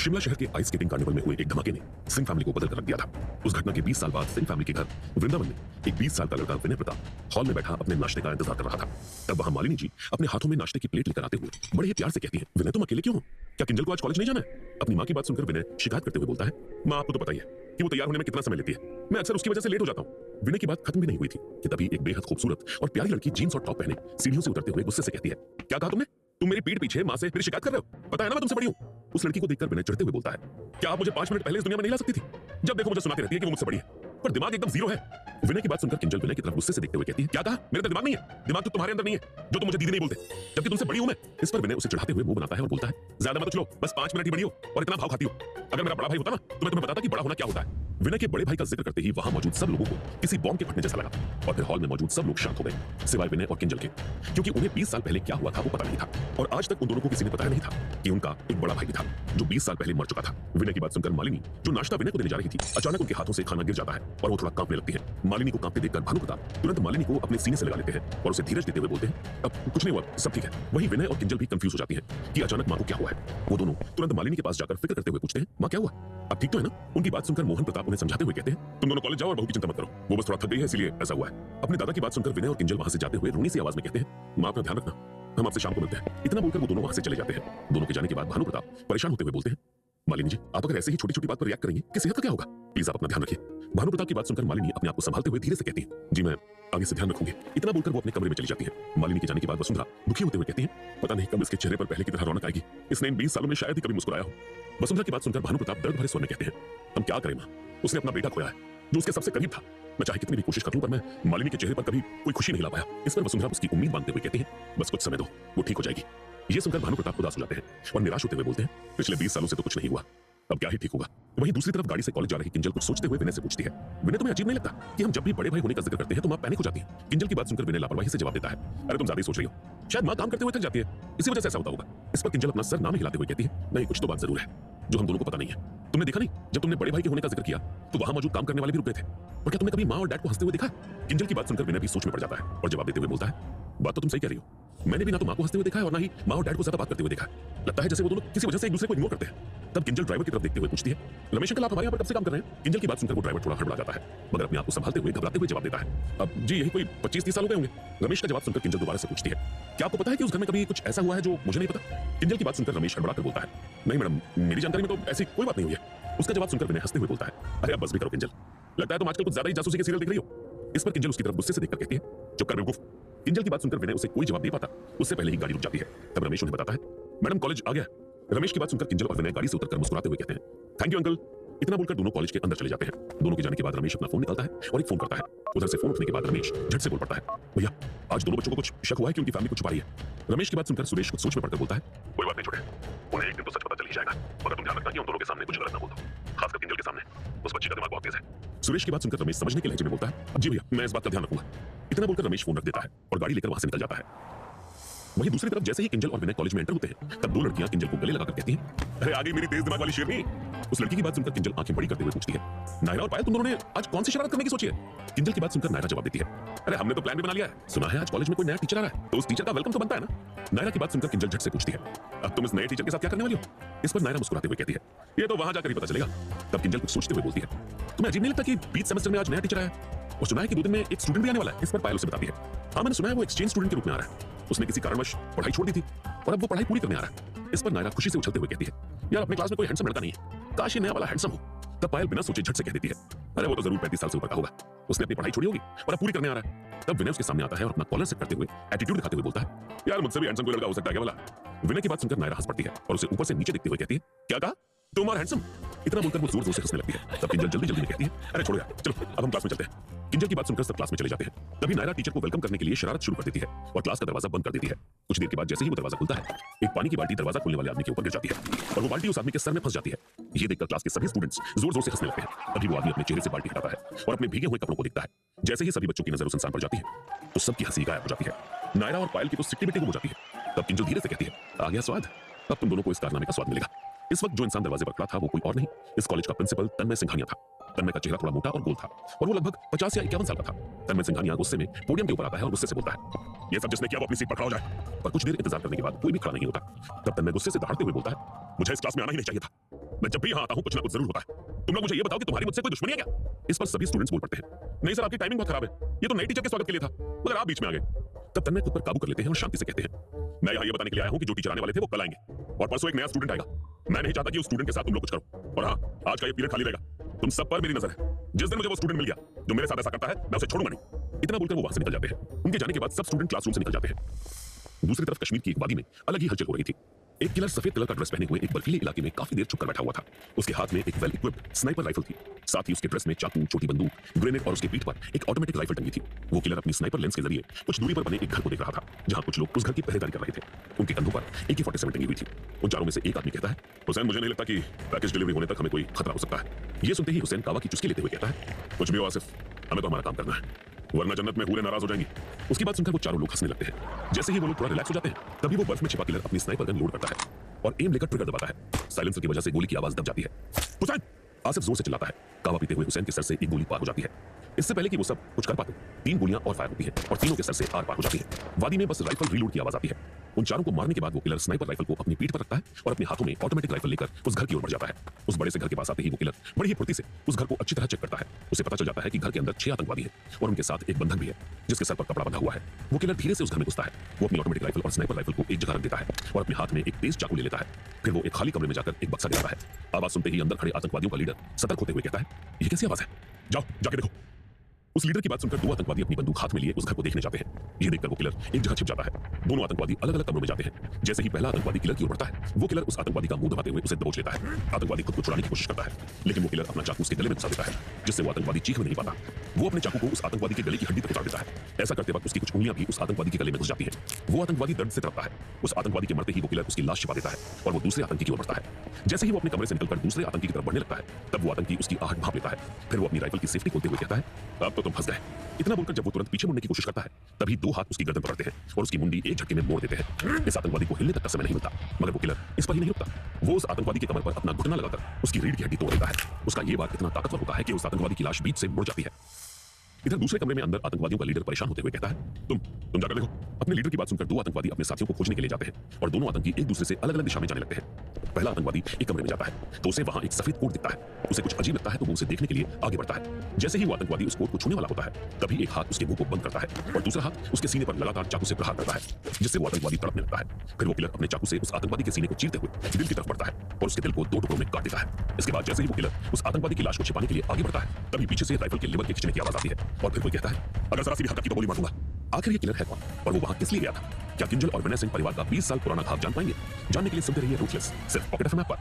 शिमला शहर के ice skating carnival में हुए एक धमाके ने सिंह फैमिली को बदल कर रख दिया था। उस घटना के 20 साल बाद सिंह फैमिली के घर वृंदावन में एक 20 साल का लड़का विनय प्रताप हॉल में बैठा अपने नाश्ते का इंतजार कर रहा था। तब वहां मालिनी जी अपने हाथों में नाश्ते की प्लेट लेकर आते हुए बड़े ही प्यार से कहती है, विनय तुम अकेले क्यों हो? क्या किंजल को आज कॉलेज नहीं जाना है? अपनी माँ की बात सुनकर विनय शिकायत करते हुए बोलता है, माँ आपको तो पता ही है कि वो तैयार होने में कितना समय लेती है, मैं अक्सर उसकी वजह से लेट हो जाता हूँ। विनय की बात खत्म भी नहीं हुई थी कि तभी एक बेहद खूबसूरत और प्यारी लड़की जीन्स और टॉप पहने सीढ़ियों से उतरते हुए गुस्से से कहती है, क्या कहा तुमने? तुम मेरी पीठ पीछे माँ से फिर शिकायत कर रहे हो? पता है ना मैं तुमसे बड़ी हूँ। उस लड़की को देखकर विनय चढ़ते हुए बोलता है, क्या आप मुझे 5 मिनट पहले इस दुनिया में नहीं ला सकती थी? जब देखो मुझे सुनाती रहती है कि वो मुझसे बड़ी है, पर दिमाग एकदम जीरो है। विनय की बात सुनकर किंजल विनय की तरफ गुस्से से देखते हुए कहती है, क्या कहा? मेरे अंदर दिमाग नहीं है, दिमाग तो तुम्हारे अंदर नहीं है जो तुम मुझे दीदी नहीं बोलते, जबकि तुमसे बड़ी हूं मैं। इस पर विनय उसे चढ़ाते हुए मुंह बनाता है और बोलता है, ज्यादा मत चलो, बस 5 मिनट ही बड़ी हो और इतना भाव खाती हो। अगर मेरा बड़ा भाई होता ना तो मैं तुम्हें बताता कि बड़ा होना क्या होता है। विनय के बड़े भाई का जिक्र करते ही वहां मौजूद सब लोगों को किसी बॉम्ब के फटने जैसा लगा और फिर हॉल में मौजूद सब लोग शांत हो गए सिवाय विनय और किंजल के, क्योंकि उन्हें 20 साल पहले क्या हुआ था वो पता नहीं था और आज तक उन दोनों को किसी ने बताया नहीं था कि उनका एक बड़ा भाई भी था जो 20 साल पहले मर चुका था। विनय की बात सुनकर मालिनी जो नाश्ता विनय को देने जा रही थी, अचानक उनके हाथों से खाना गिर जाता है और वो थोड़ा कांपने लगती है। मालिनी को कांपते देखकर भानु प्रताप तुरंत मालिनी को अपने सीने से लगा लेते हैं और उसे धीरज देते हुए बोलते हैं, अब कुछ नहीं हुआ, सब ठीक है। वहीं विनय और किंजल भी कंफ्यूज हो जाती हैं कि अचानक मां को क्या हुआ है। वो दोनों तुरंत मालिनी के पास जाकर फिक्र करते हुए पूछते हैं, मां क्या हुआ? अब ठीक तो है ना? उनकी बात सुनकर मोहन प्रताप उन्हें समझाते हुए कहते हैं, तुम दोनों कॉलेज जाओ और बहू की चिंता मत करो, वो बस थोड़ा थक गई है इसलिए ऐसा हुआ है। अपने दादा की बात सुनकर विनय और किंजल वहां से जाते हुए रोनी सी आवाज में कहते हैं, मां अपना ध्यान रखना, हम आपसे शाम को मिलते हैं। इतना बोलकर वो दोनों वहां से चले जाते हैं। दोनों के जाने के बाद भानु प्रताप परेशान होते हुए बोलते हैं, मालिनी जी आप अगर ऐसे ही छोटी छोटी बात पर रिएक्ट करेंगे कि सेहत का क्या होगा? प्लीज आप अपना ध्यान रखिए। भानु प्रताप की बात सुनकर मालिनी अपने आप को संभालते हुए धीरे से कहती है, जी मैं आगे से ध्यान रखूंगी। इतना बोलकर वो अपने कमरे में चली जाती है। मालिनी के जाने के बाद वसुंधरा दुखी होते हुए कहती है, पता नहीं कब इसके चेहरे पर पहले की तरह रौनक आएगी, इसने इन 20 सालों में शायद ही कभी मुस्कुराया हो। वसुंधरा की बात सुनकर भानु प्रताप दर्द भरे स्वर में कहते हैं, हम क्या करें मां, उसने अपना बेटा खोया है जो उसके सबसे करीब था। मैं चाहे कितनी भी कोशिश कर लूं पर मैं मालिनी के चेहरे पर कभी कोई खुशी नहीं ला पाया। इस पर वसुंधरा उसकी उम्मीद बांधते हुए कहती है, बस कुछ समय दो, वो ठीक हो जाएगी। ये सुनकर भानु प्रताप उदास हो जाते हैं और निराश होते हुए बोलते हैं, पिछले 20 सालों से तो कुछ नहीं हुआ, अब क्या ही ठीक होगा। वहीं दूसरी तरफ गाड़ी से कॉलेज जा रही किंजल कुछ सोचते हुए विनय से पूछती है, विनय तुम्हें अजीब नहीं लगता कि हम जब भी बड़े भाई होने का जिक्र करते हैं तो मां पैनिक हो जाती है? किंजल की बात सुनकर विनय लापरवाही से जवाब देता है, अरे तुम ज्यादा ही सोच रही हो, शायद मां काम करते हुए थक जाती है, इसी वजह से ऐसा होता होगा। इस पर किंजल अपना सर ना हिलाते हुए कहती है, नहीं कुछ तो बात जरूर है जो हम दोनों को पता नहीं है। तुमने देखा नहीं जब तुमने बड़े भाई के होने का जिक्र किया तो वहां मौजूद काम करने वाले भी रुक गए थे, और क्या तुमने कभी मां और डैड को हंसते हुए देखा? किंजल की बात सुनकर विनय भी सोच में पड़ जाता है और जवाब देते हुए बोलता है, बात तो तुम सही कह रही हो, मैंने भी ना तो मां को हंसते हुए देखा है और ना ही मां और डैड को ज्यादा बात करते हुए देखा है। लगता है जैसे वो दोनों किसी वजह से एक दूसरे को इग्नोर करते हैं। तब किंजल ड्राइवर की तरफ देखते हुए पूछती है, रमेश अंकल आप हमारे यहाँ पर कब से काम कर रहे हैं? किंजल की बात सुनकर वो ड्राइवर थोड़ा हड़बड़ा जाता है मगर अपने आप को संभालते हुए घबराते हुए जवाब देता है, अब जी यही कोई 25-30 साल हो गए होंगे। रमेश का जवाब सुनकर किंजल दोबारा से पूछती है, क्या आपको पता है कि उस घर में कभी कुछ ऐसा हुआ है जो मुझे नहीं पता? किंजल की बात सुनकर रमेश हड़बड़ा कर बोलता है, नहीं मैडम मेरी जानकारी में तो ऐसी कोई बात नहीं हुई है। उसका जवाब सुनकर विनय हंसते हुए बोलता है, अरे अब बस भी करो किंजल, लगता है तुम आजकल कुछ ज्यादा ही जासूसी के सीरियल देख रही हो। इस पर किंजल उसकी तरफ गुस्से से देखकर कहती है, चुप कर बेवकूफ। किंजल की बात सुनकर विनय उसे कोई जवाब नहीं पाता, उससे पहले ही गाड़ी रुक जाती है। तब रमेश उन्हें बताता है, मैडम कॉलेज आ गया। रमेश की बात सुनकर किंजल और विनय गाड़ी से उतरकर मुस्कुराते हुए कहते हैं, थैंक यू अंकल। इतना बोलकर दोनों कॉलेज के अंदर चले जाते हैं। दोनों के जाने के बाद रमेश अपना फोन निकालता है और एक फोन करता है। उधर से फोन उठने के बाद रमेश झट से बोल पड़ता है, भैया आज दोनों बच्चों को कुछ शक हुआ है कि उनकी फैमिली कुछ छुपा रही है। रमेश की बात सुनकर सुरेश कुछ सोच में पड़कर बोलता है, कोई बात नहीं छोटे, उन्हें एक दिन तो सच पता चल ही जाएगा, मगर तुम ध्यान रखना कि उन दोनों के सामने कुछ गलत ना बोल दो, खासकर किंजल के सामने, उस बच्ची का दिमाग बहुत तेज है। सुरेश की बात सुनकर रमेश समझने के लहजे में बोलता है, जी भैया मैं इस बात का ध्यान रखूंगा। इतना बोलकर रमेश फोन रख देता है और गाड़ी लेकर वहां से निकल जाता है। वहीं दूसरी तरफ जैसे ही किंजल और विनय कॉलेज में एंटर होते हैं तब दो लड़कियां किंजल को गले लगाकर कहती हैं, अरे आ गई मेरी तेज दिमाग वाली शेरनी। उस लड़की की बात सुनकर किंजल आंखें बड़ी करते हुए पूछती है, नायरा और पायल तुम दोनों ने आज कौन सी शरारत करने की सोची है? किंजल की बात सुनकर नायरा जवाब देती है, अरे हमने तो प्लान भी बना लिया है, सुना है आज कॉलेज में कोई नया टीचर आ रहा है तो उस टीचर का वेलकम तो बनता है ना। नायरा की बात सुनकर किंजल झट से पूछती है, अब तुम इस नए टीचर के साथ क्या करने वाली हो? इस पर नायरा मुस्कुराते हुए कहती है, ये तो वहां जाकर ही पता चलेगा। तब किंजल कुछ सोचते हुए बोलती है, तुम्हें अजीब नहीं लगता कि बीच सेमेस्टर में आज नया टीचर आया और सुना है कि 2 दिन में एक स्टूडेंट भी आने वाला है? इस पर पायल उसे बताती है, हाँ मैंने सुना है वो एक्सचेंज स्टूडेंट के रूप में आ रहा है, उसने किसी कारणवश पढ़ाई छोड़ दी थी और अब वो पढ़ाई पूरी करने आ रहा है। इस पर नायरा खुशी से उछलते हुए कहती है, यार अपने क्लास में कोई हैंडसम लड़का नहीं है, काश ये नया वाला हैंडसम हो। तब पायल बिना सोचे झट से कह देती है, अरे वो तो जरूर 35 साल से ऊपर का होगा, उसने अपनी पढ़ाई छोड़ी होगी और अब पूरी करने आ रहा है। तब विनय उसके सामने आता है और अपना कॉलर सेट करते हुए एटीट्यूड दिखाते हुए बोलता है, यार मुझसे भी हैंडसम कोई लड़का हो सकता है क्या वाला? विनय की बात सुनकर नायरा हंस पड़ती है और उसे ऊपर से नीचे देखते हुए कहती है, क्या कहा तुम और हैंडसम? इतना बोलकर वो जोर जोर से हंसने लगती है। तब किंजल जल्दी जल्दी में कहती है, अरे छोड़ो यार चलो अब हम क्लास में चलते हैं। किंजल की बात सुनकर सब क्लास में चले जाते हैं। तभी नायरा टीचर को वेलकम करने के लिए शरारत शुरू कर देती है और क्लास का दरवाजा बंद कर देती है। कुछ देर के बाद जैसे ही वो दरवाजा खुलता है एक पानी की बाल्टी दरवाजा खोलने वाले आदमी के ऊपर गिर जाती है और वो बाल्टी उस आदमी के सर में फंस जाती है। ये देखकर क्लास के सभी स्टूडेंट्स जोर जोर से हंसने लगते हैं। तभी वो आदमी अपने चेहरे से बाल्टी हटाता है और अपने भीगे हुए कपड़ों को देखता है। जैसे ही सभी बच्चों की नजर उस इंसान पर जाती है तो सबकी हंसी गायब हो जाती है। नायरा और पायल की तो सिट्टी बिट्टी हो जाती है। तब किंजल धीरे से कहती है, आ गया स्वाद, अब तुम दोनों को इस कारनामे का स्वाद मिलेगा। इस वक्त जो इंसान दरवाजे पर खड़ा था वो कोई और नहीं इस कॉलेज का प्रिंसिपल तन्मय सिंघानिया था। तन्मय का चेहरा थोड़ा मोटा और गोल था और वो लगभग 50 या 51 साल का था। तन्मय सिंघानिया गुस्से में पोडियम के ऊपर आता है और गुस्से से बोलता है, ये सब जिसने किया वो अपनी सीट पर खड़ा हो जाए। पर कुछ देर इंतजार करने के बाद कोई भी खड़ा नहीं होता। तब तन्मय गुस्से से दहाड़ते हुए बोलता है, मुझे इस क्लास में आना ही नहीं चाहिए था। मैं जब भी यहाँ आता हूँ कुछ ना कुछ जरूर होता है। तुम लोग मुझे ये बताओ कि तुम्हारी मुझसे कोई दुश्मनी है क्या? इस पर सभी स्टूडेंट्स बोल पड़ते हैं, नहीं सर आपकी टाइमिंग बहुत खराब है, ये तो नई टीचर के स्वागत के लिए था, मगर आप बीच में आ गए। तब तन्मय खुद पर काबू कर लेते हैं और शांति से कहते हैं, मैं यहाँ ये बताने के लिए आया हूँ कि जो टीचर आने वाले थे वो कल आएंगे और परसों एक नया स्टूडेंट आएगा। मैं नहीं चाहता कि उस स्टूडेंट के साथ तुम लोग कुछ करो। और हाँ, आज का ये पीरियड खाली रहेगा, तुम सब पर मेरी नजर है। जिस दिन मुझे वो स्टूडेंट मिल गया जो मेरे साथ ऐसा करता है, मैं उसे छोड़ूंगा नहीं। इतना बोलकर वो वहां से निकल जाते हैं। उनके जाने के बाद सब स्टूडेंट क्लासरूम से निकल जाते हैं। दूसरी तरफ कश्मीर की एक वादी में अलग ही हलचल हो रही थी। एक किलर सफेद कलर का ड्रेस पहने हुए एक बर्फीले इलाके में काफी देर छुपकर बैठा हुआ था। उसके हाथ में एक वेल इक्विप्ड स्नाइपर राइफल थी। साथ ही उसके ड्रेस में चाकू, छोटी बंदूक, ग्रेनेड और उसके पीठ पर एक ऑटोमेटिक राइफल टंगी थी। वो किलर अपनी स्नाइपर लेंस के जरिए कुछ दूरी पर बने एक घर को देख रहा था, जहां कुछ लोग उस घर की पहरेदारी कर रहे थे। उनके कंधों पर AK-47 टंगी हुई थी। उन चारों में से एक आदमी कहता है, हुसैन मुझे नहीं लगता कि पैकेज डिलीवरी होने तक हमें कोई खतरा हो सकता है। ये सुनते ही हुसैन कावा की चुस्की लेते हुए कहता है, कुछ भी हो आसिफ, हमें तो हमारा काम करना है, वरना जन्नत में हूरें नाराज हो जाएंगी। उसकी बात सुनकर वो चारों लोग हंसने लगते हैं। जैसे ही वो लोग थोड़ा रिलैक्स हो जाते हैं, तभी वो बर्फ में छिपा किलर अपनी स्नाइपर गन लोड करता है और एम लेकर ट्रिगर दबाता है। साइलेंसर की वजह से गोली की आवाज दब जाती है। हुसैन! आसिफ जोर से चिल्लाता है। कावा पीते हुए हुसैन के सर से एक गोली पार हो जाती है। इससे पहले कि वो सब कुछ कर पाते, 3 गोलियां और फायर होती हैं और तीनों के सर से आर पार हो जाती है। वादी में बस राइफल रीलोड की आवाज आती है। उन चारों को मारने के बाद वो किलर स्नाइपर राइफल को अपनी पीठ पर रखता है और अपने हाथों में ऑटोमेटिक राइफल लेकर उस घर की ओर बढ़ जाता है। उस बड़े से घर के पास आते ही वो किलर बड़ी ही फुर्ती से उस घर को अच्छी तरह चेक करता है। उसे पता चल जाता है कि घर के अंदर 6 आतंकवादी हैं और उनके साथ एक बंधक भी है जिसके सर पर कपड़ा बंधा हुआ है। वो किलर धीरे से उस घर में घुसता है। वो अपनी ऑटोमेटिक राइफल और स्नाइपर राइफल को एक जगह रख देता है और अपने हाथ में एक तेज चाकू ले लेता है। फिर वो एक खाली कमरे में जाकर एक बक्सा गिराता है। आवाज सुनते ही अंदर खड़े आतंकवादियों का लीडर सतर्क होते हुए कहता है, ये कैसी आवाज है? जाओ जाके देखो। उस लीडर की बात सुनकर 2 आतंकवादी अपनी बंदूक हाथ में लिए उस घर को देखने जाते हैं। ये देखकर वो किलर एक जगह छिप जाता है। दोनों आतंकवादी अलग-अलग कमरों में जाते हैं। जैसे ही पहला आतंकवादी किलर की ओर बढ़ता है, वो किलर उस आतंकवादी का मुंह दबाते हुए उसे दबोच लेता है। आतंकवादी खुद को छुड़ाने की कोशिश करता है, लेकिन वो किलर अपना चाकू उसके गले में घुसा देता है, जिससे वो आतंकवादी चीख भी नहीं पाता। वो अपने चाकू को उस आतंकवादी के गले की हड्डी तक उतार देता है। ऐसा करते वक्त उसकी कुछ उंगलियां भी उस आतंकवादी के गले में घुस जाती हैं। वो आतंकवादी दर्द से तड़पता है। उस आतंकवादी के मरते ही वो किलर उसकी लाश छिपा देता है और वो दूसरे आतंकी की ओर बढ़ता है। जैसे ही वो अपने कमरे से निकलकर दूसरे आतंकी की तरफ बढ़ने लगता है, तब वो आतंकी उसकी आहट भांप लेता है। फिर वो अपनी राइफल की सेफ्टी खोलते हुए कहता है, अब तो तुम फंस गए। इतना बोलकर जब वो तुरंत पीछे मुड़ने की कोशिश करता है, तभी 2 हाथ उसकी गर्दन पकड़ते हैं और उसकी मुंडी एक झटके में मोड़ देते हैं। इस आतंकवादी को हिलने तक का समय नहीं मिलता, मगर वो किलर इस पर ही नहीं रुकता। वो उस आतंकवादी की कमर पर अपना घुटना लगाकर उसकी रीढ़ की हड्डी तोड़ देता है। उसका ये वार इतना ताकतवर होता है कि उस आतंकवादी की लाश बीच से मुड़ जाती है। इधर दूसरे कमरे में अंदर आतंकवादियों का लीडर परेशान होते हुए कहता है, तुम जाकर देखो। अपने लीडर की बात सुनकर 2 आतंकवादी अपने साथियों को खोजने के लिए जाते हैं और दोनों आतंकी एक दूसरे से अलग-अलग दिशा में जाने लगते हैं। पहला आतंकवादी एक कमरे में जाता है तो उसे वहां एक सफेद कोट दिखता है। उसे कुछ अजीब लगता है तो वो उसे देखने के लिए आगे बढ़ता है। जैसे ही वो आतंकवादी उस कोट को छूने वाला होता है, तभी एक हाथ उसके मुंह को बंद करता है और दूसरा हाथ उसके सीने पर लगातार चाकू से प्रहार करता है, जिससे वो आतंकवादी तड़पने लगता है। फिर वो किलर अपने चाकू से उस आतंकवादी के सीने को चीरते हुए दिल की तरफ बढ़ता है और उसके दिल को 2 टुकड़ों में काट देता है। इसके बाद जैसे ही वो किलर उस आतंकवादी की लाश को छिपाने के लिए आगे बढ़ता है, तभी पीछे से राइफल के लिवर के खींचने की आवाज आती है और फिर कोई कहता है, अगर जरा सी भी हरकत की तो गोली मार दूंगा। आखिर ये किलर है कौन और वो वहां किस लिए गया था? क्या किंजल और विनय सिंह परिवार का 20 साल पुराना घाव जान पाएंगे? जानने के लिए सुनते रहिए रूथलेस, सिर्फ पॉकेट एफएम पर।